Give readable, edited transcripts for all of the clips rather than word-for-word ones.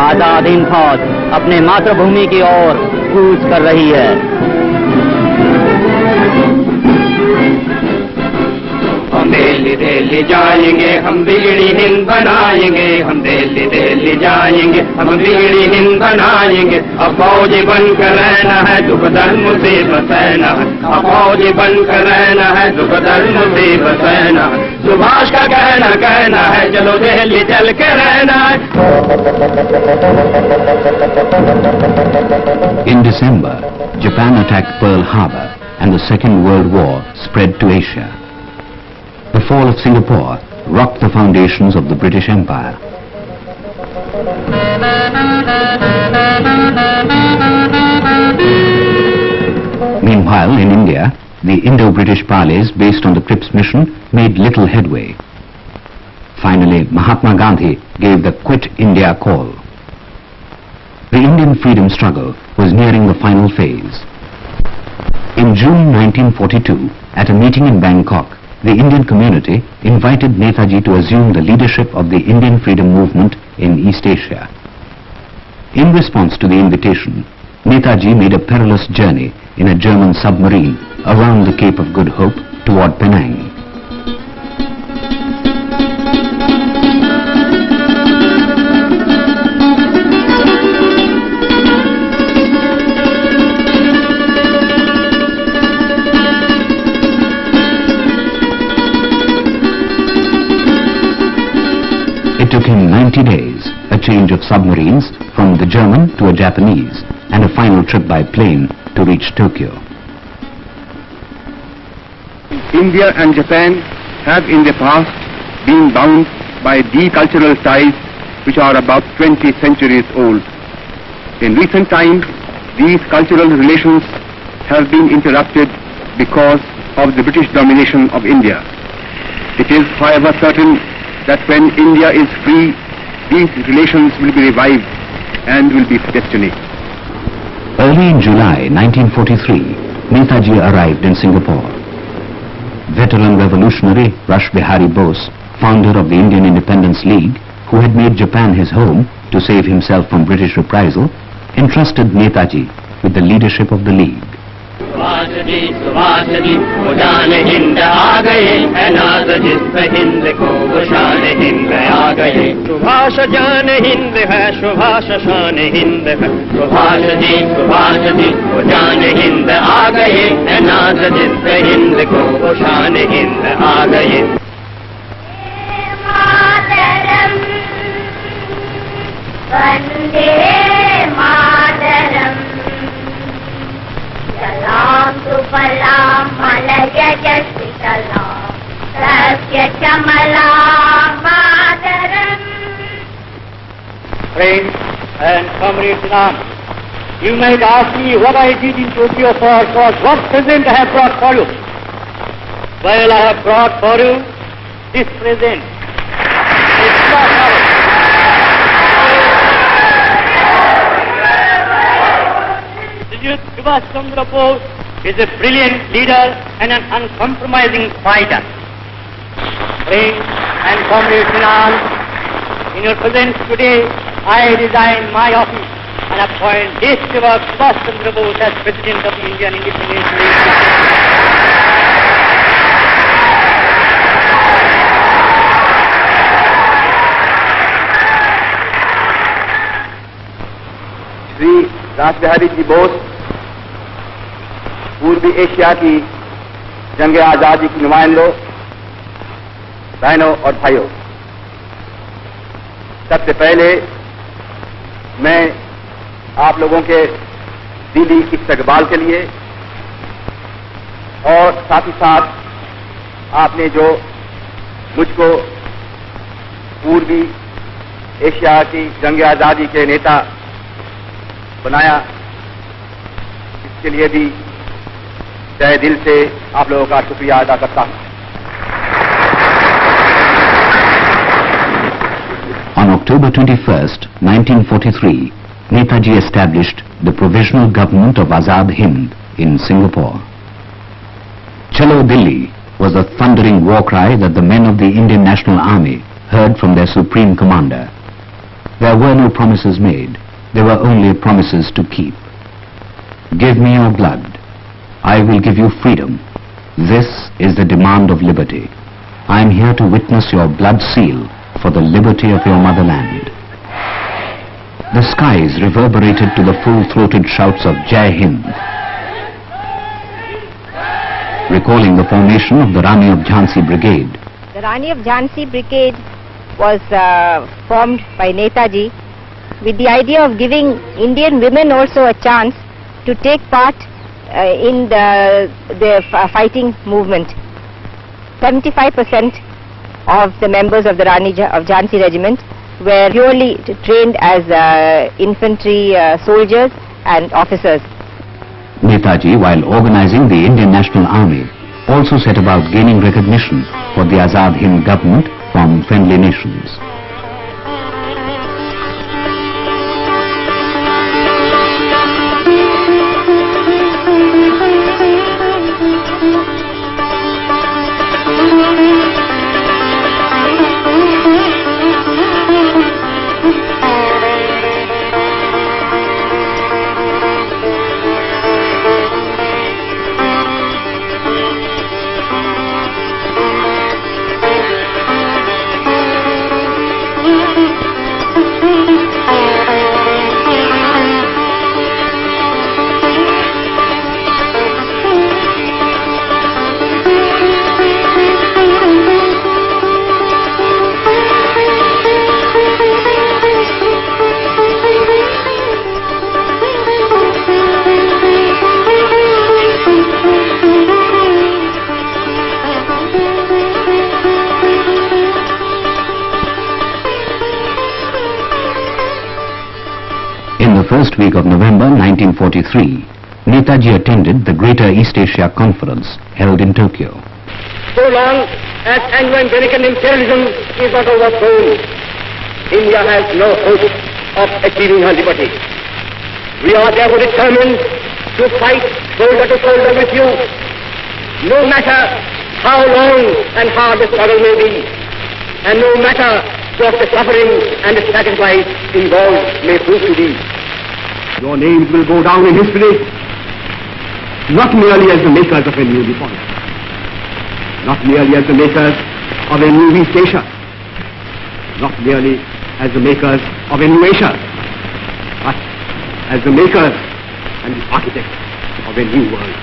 आजाद हिंद फौज अपने मातृभूमि की ओर कूच कर रही है। हम दिल्ली दिल्ली जाएंगे, हम बिगड़ी हिंद बनाएंगे, हम दिल्ली दिल्ली जाएंगे, हम बिगड़ी हिंद बनाएंगे। अब फौजी बनकर रहना है, दुख धर्म से बसना है। अब फौजी बनकर रहना है, दुख धर्म से बसना है। सुभाष का कहना है, चलो दिल्ली चल के रहना है। In December, Japan attacked Pearl Harbor and the Second World War spread to Asia. The fall of Singapore rocked the foundations of the British Empire. Meanwhile, in India, the Indo-British parleys based on the Cripps mission made little headway. Finally, Mahatma Gandhi gave the Quit India call. The Indian freedom struggle was nearing the final phase. In June 1942, at a meeting in Bangkok, the Indian community invited Netaji to assume the leadership of the Indian freedom movement in East Asia. In response to the invitation, Netaji made a perilous journey in a German submarine around the Cape of Good Hope toward Penang. It took him 90 days, a change of submarines from the German to a Japanese, and a final trip by plane to reach Tokyo. India and Japan have in the past been bound by deep cultural ties which are about 20 centuries old. In recent times, these cultural relations have been interrupted because of the British domination of India. It is, however, certain that when India is free, these relations will be revived and will be destiny. Early in July 1943, Netaji arrived in Singapore. Veteran revolutionary Rash Bihari Bose, founder of the Indian Independence League, who had made Japan his home to save himself from British reprisal, entrusted Netaji with the leadership of the League. Subhash ji वो जान हिंद आ गए, है नाज जिस पे हिंद को वो शान हिंद आ गए। सुभाष जान हिंद है, सुभाष शान हिंद है। सुभाष जी वो जान हिंद आ गए, है नाज जिस पे हिंद को वो शान हिंद आ गए। वंदे मातरम सलाम सुफलाम मलय जसितलाम सत्य चमलाम मातरम। Friends and comrades in arms, you might ask me what I did in Tokyo for what present I have brought for you. Well, I have brought for you this present. Subhash Chandra Bose is a brilliant leader and an uncompromising fighter. Friends and comrades in arms, in your presence today, I resign my office and appoint Deshsewa Subhash Chandra Bose as President of the Indian Independence League. Shri रास बिहारी जी बोस पूर्वी Asia की जंग आजादी की नुमाइंदों, बहनों और भाइयों, सबसे पहले मैं आप लोगों के दिली इस्तकबाल के लिए और साथ ही साथ आपने जो मुझको पूर्वी एशिया की जंग आजादी के नेता बनाया, इसके लिए भी तहे दिल से आप लोगों का शुक्रिया अदा करता हूं। On October 21st, 1943, Netaji established the Provisional Government of Azad Hind in Singapore. Chalo Delhi was the thundering war cry that the men of the Indian National Army heard from their supreme commander. There were no promises made. There were only promises to keep. Give me your blood. I will give you freedom. This is the demand of liberty. I am here to witness your blood seal for the liberty of your motherland. The skies reverberated to the full-throated shouts of Jai Hind. Recalling the formation of the Rani of Jhansi Brigade. The Rani of Jhansi Brigade was formed by Netaji with the idea of giving Indian women also a chance to take part in the fighting movement. 75% of the members of the Rani of Jhansi regiment were purely trained as infantry soldiers and officers. Netaji, while organizing the Indian National Army, also set about gaining recognition for the Azad Hind government from friendly nations. In the first week of November 1943, Netaji attended the Greater East Asia Conference held in Tokyo. So long as Anglo-American imperialism is not overthrown, India has no hope of achieving her liberty. We are therefore determined to fight shoulder to shoulder with you, no matter how long and hard the struggle may be, and no matter what the suffering and the sacrifice involved may prove to be. Your names will go down in history, not merely as the makers of a new republic, not merely as the makers of a new East Asia, not merely as the makers of a new Asia, but as the makers and the architects of a new world.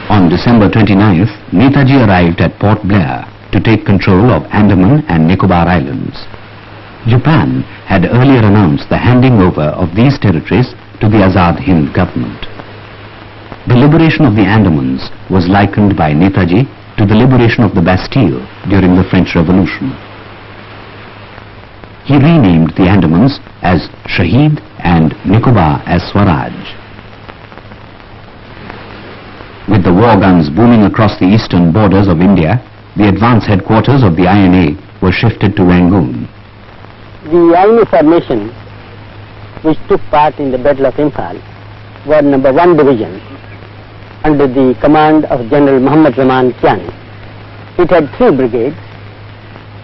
On December 29th, Netaji arrived at Port Blair to take control of Andaman and Nicobar Islands. Japan had earlier announced the handing over of these territories to the Azad Hind government. The liberation of the Andamans was likened by Netaji to the liberation of the Bastille during the French Revolution. He renamed the Andamans as Shahid and Nicobar as Swaraj. With the war guns booming across the eastern borders of India, the advance headquarters of the INA were shifted to Rangoon. The INA formations which took part in the Battle of Imphal were number 1 division under the command of General Muhammad Zaman Kiani. It had 3 brigades.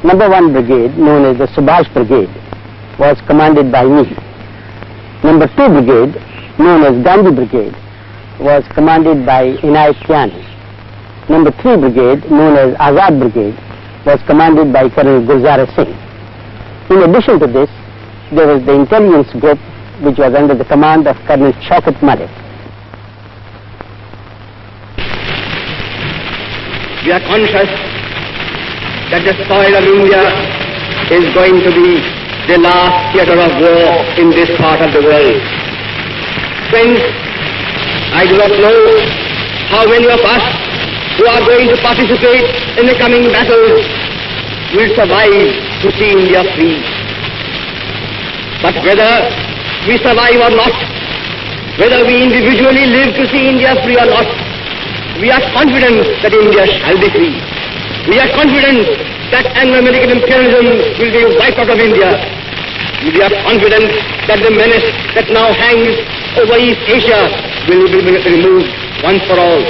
Number 1 brigade, known as the Subhash Brigade, was commanded by me. Number 2 brigade, known as Gandhi Brigade, was commanded by Inayat Kiani. Number 3 brigade, known as Azad Brigade, was commanded by Colonel Gulzar Singh. In addition to this, there was the intelligence group which was under the command of Colonel Shaukat Malik. We are conscious that the soil of India is going to be the last theatre of war in this part of the world. Friends, I do not know how many of us who are going to participate in the coming battles will survive to see India free. But whether we survive or not, whether we individually live to see India free or not, we are confident that India shall be free. We are confident that Anglo-American imperialism will be wiped out of India. We are confident that the menace that now hangs over East Asia will be removed once for all.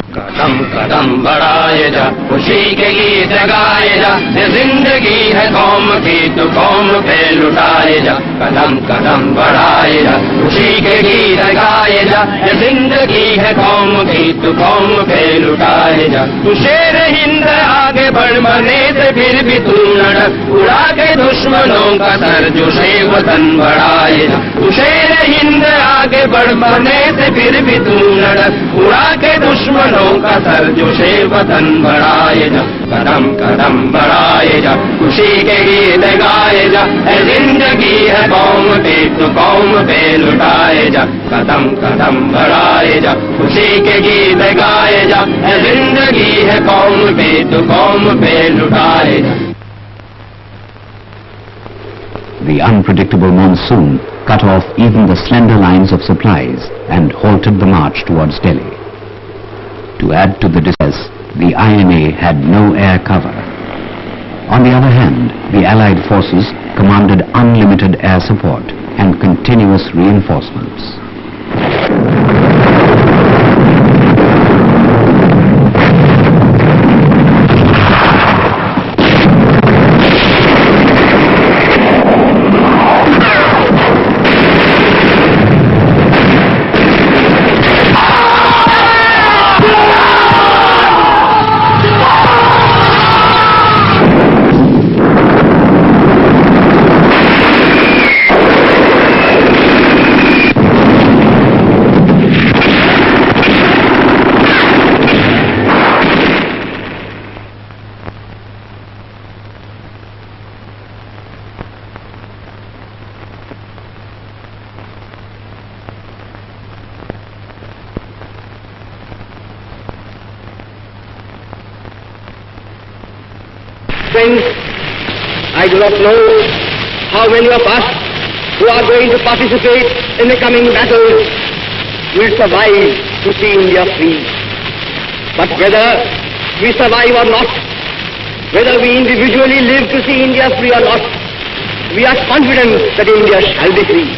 कदम कदम बढ़ाए जा, खुशी के गीत गाए जा, ये जिंदगी है कौम की तो कौम पे लुटाए जा। कदम कदम बढ़ाए जा, खुशी के गीत गाए जा, ये जिंदगी है कौम की तो कौम पे लुटाए जा। तू शेर हिंद आगे बढ़ मरने से फिर भी तू लड़, उड़ा के दुश्मनों का सर जो शे वतन बढ़ाए जा। तू शेर हिंद आगे बढ़ मरने से फिर भी तू लड़, उड़ा के दुश्मनों का सर जो शे वतन बढ़ाए जा। कदम कदम बढ़ाए जा, खुशी के गीत गाए जा, है जिंदगी है कौम की तो कौम पे लुटाए जा। कदम कदम बढ़ाए जा, खुशी के गीत गाए जा, है जिंदगी है कौम की तो कौम पे लुटाए जा। The unpredictable monsoon cut off even the slender lines of supplies and halted the march towards Delhi. To add to the distress, the INA had no air cover. On the other hand, the Allied forces commanded unlimited air support and continuous reinforcements. Friends, I do not know how many of us who are going to participate in the coming battles will survive to see India free. But whether we survive or not, whether we individually live to see India free or not, we are confident that India shall be free.